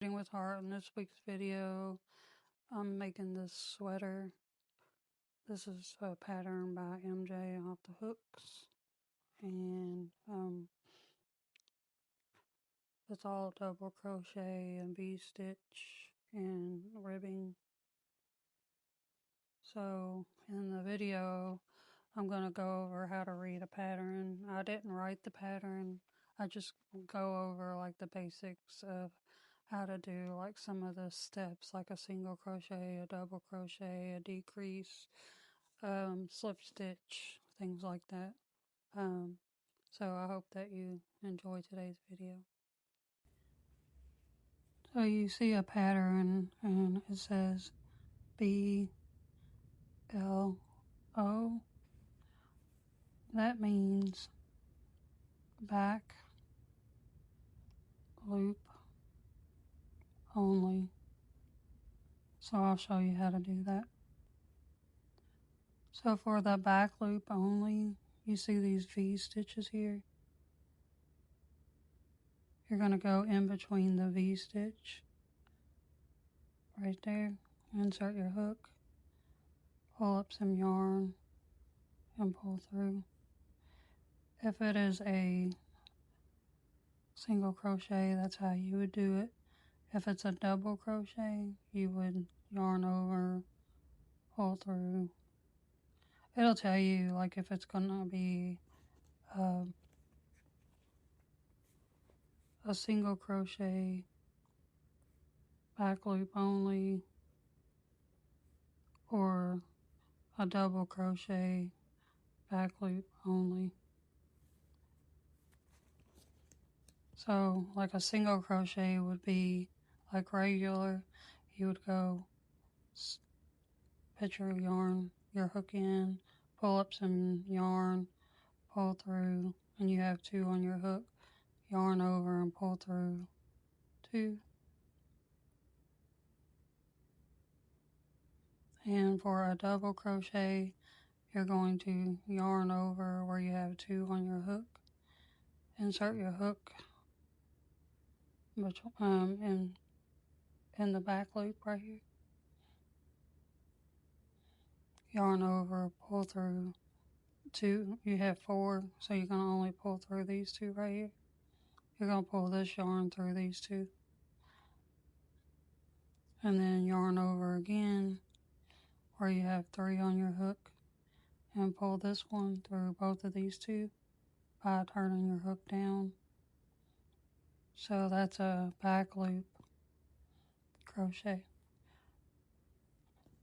With Heart. In this week's video, I'm making this sweater. This is a pattern by MJ off the hooks, and it's all double crochet and V-stitch and ribbing. So in the video, I'm going to go over how to read a pattern. I didn't write the pattern. I just go over like the basics of how to do like some of the steps, like a single crochet, a double crochet, a decrease, slip stitch, things like that. So I hope that you enjoy today's video. So you see a pattern and it says BLO. That means back loop only. So I'll show you how to do that. So for the back loop only, you see these V stitches here. You're going to go in between the V stitch right there, insert your hook, pull up some yarn and pull through. If it is a single crochet, that's how you would do it. If it's a double crochet, you would yarn over, pull through. It'll tell you like if it's gonna be a single crochet back loop only or a double crochet back loop only. So like a single crochet would be like regular. You would go put your yarn, your hook in, pull up some yarn, pull through, and you have 2 on your hook, yarn over and pull through 2. And for a double crochet, you're going to yarn over where you have 2 on your hook, insert your hook in the back loop right here, yarn over, pull through 2. You have 4, so you're going to only pull through these 2 right here. You're going to pull this yarn through these 2. And then yarn over again where you have 3 on your hook and pull this one through both of these 2 by turning your hook down. So that's a back loop crochet.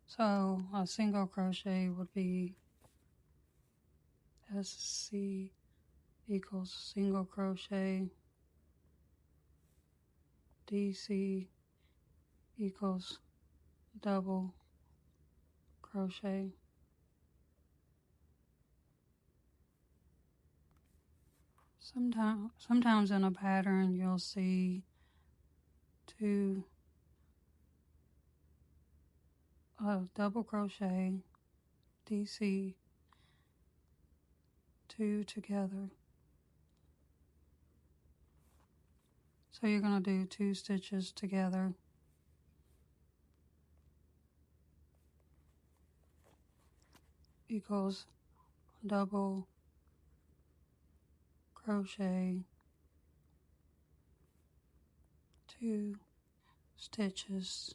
So a single crochet would be SC equals single crochet, DC equals double crochet. Sometimes in a pattern you'll see 2 double crochet, DC, 2 together. So you're going to do 2 stitches together. Equals double crochet, 2 stitches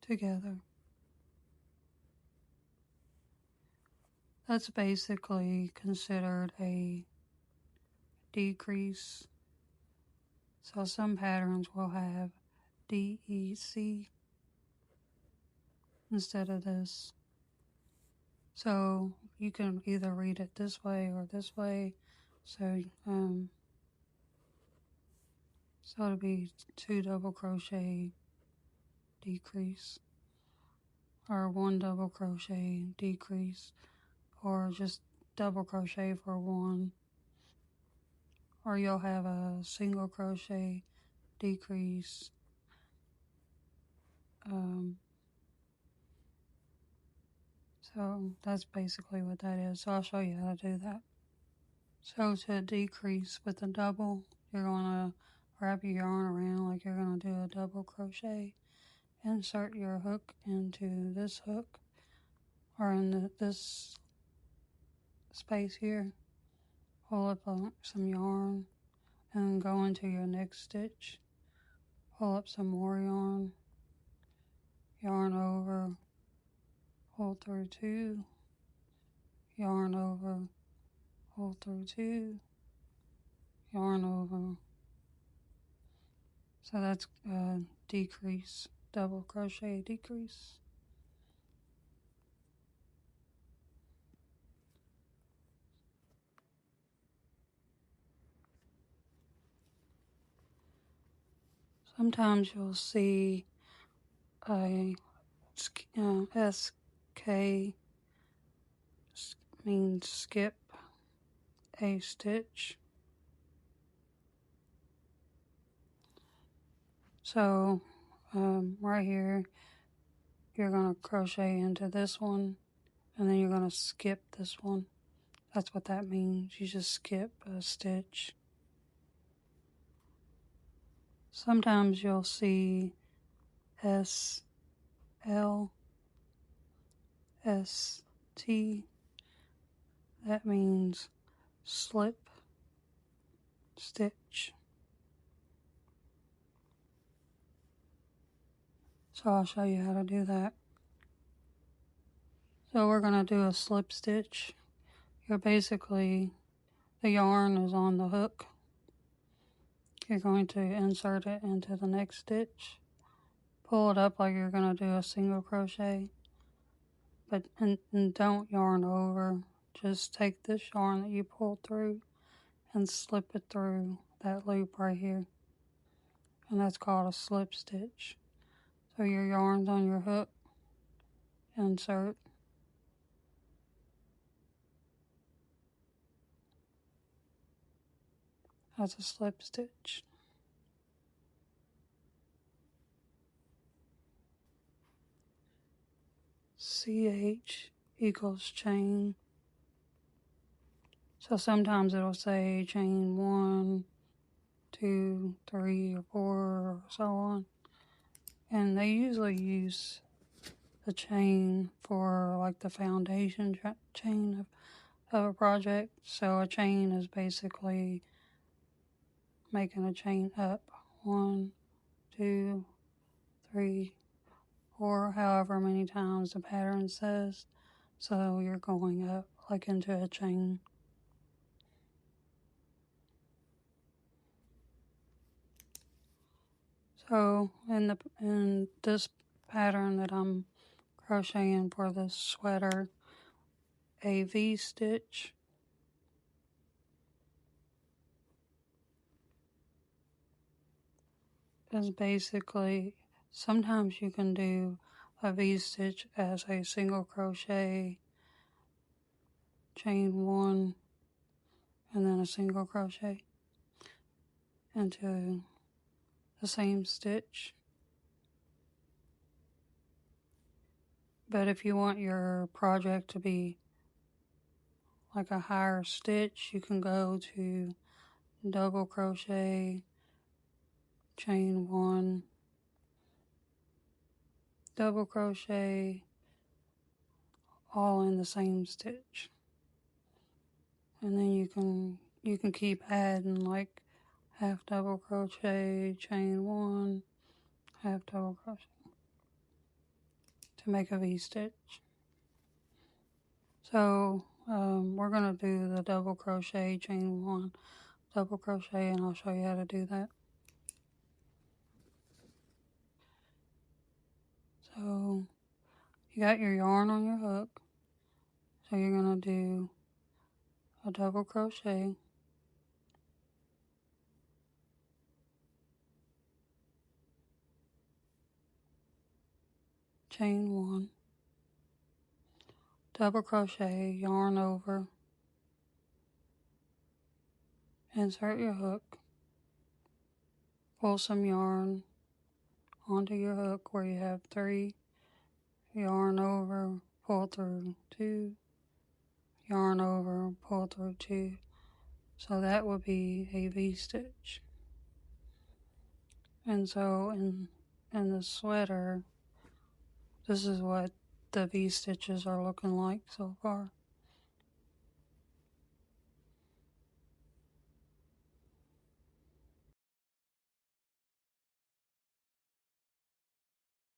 together. That's basically considered a decrease. So some patterns will have DEC instead of this. So you can either read it this way or this way. So it'll be 2 double crochet decrease, or 1 double crochet decrease, or just double crochet for 1, or you'll have a single crochet decrease, So that's basically what that is. So I'll show you how to do that. So to decrease with the double, you're going to wrap your yarn around like you're going to do a double crochet. Insert your hook into this hook or in this space here. Pull up some yarn and go into your next stitch. Pull up some more yarn, yarn over, pull through 2, yarn over, pull through 2, yarn over. So that's decrease, double crochet decrease. Sometimes you'll see a SK means skip a stitch. So right here, you're going to crochet into this one, and then you're going to skip this one. That's what that means. You just skip a stitch. Sometimes you'll see SL, ST. That means slip stitch. So I'll show you how to do that. So we're going to do a slip stitch. You're basically, the yarn is on the hook. You're going to insert it into the next stitch. Pull it up like you're going to do a single crochet. But and don't yarn over. Just take this yarn that you pulled through and slip it through that loop right here. And that's called a slip stitch. So your yarn's on your hook. Insert. That's a slip stitch. CH equals chain. So sometimes it'll say chain 1, 2, 3, or 4, or so on. And they usually use the chain for like the foundation chain of a project. So a chain is basically making a chain up. 1, 2, 3, 4, however many times the pattern says. So you're going up like into a chain. So in this pattern that I'm crocheting for this sweater, a V stitch is basically, sometimes you can do a V stitch as a single crochet, chain 1, and then a single crochet into the same stitch. But if you want your project to be like a higher stitch, you can go to double crochet, chain 1, double crochet, all in the same stitch. And then you can keep adding like half double crochet, chain 1, half double crochet to make a V stitch. So we're going to do the double crochet, chain 1, double crochet, and I'll show you how to do that. So you got your yarn on your hook, so you're going to do a double crochet, chain 1, double crochet, yarn over, insert your hook, pull some yarn onto your hook where you have 3, yarn over, pull through 2, yarn over, pull through 2. So that would be a V-stitch. And so in the sweater, this is what the V-stitches are looking like so far.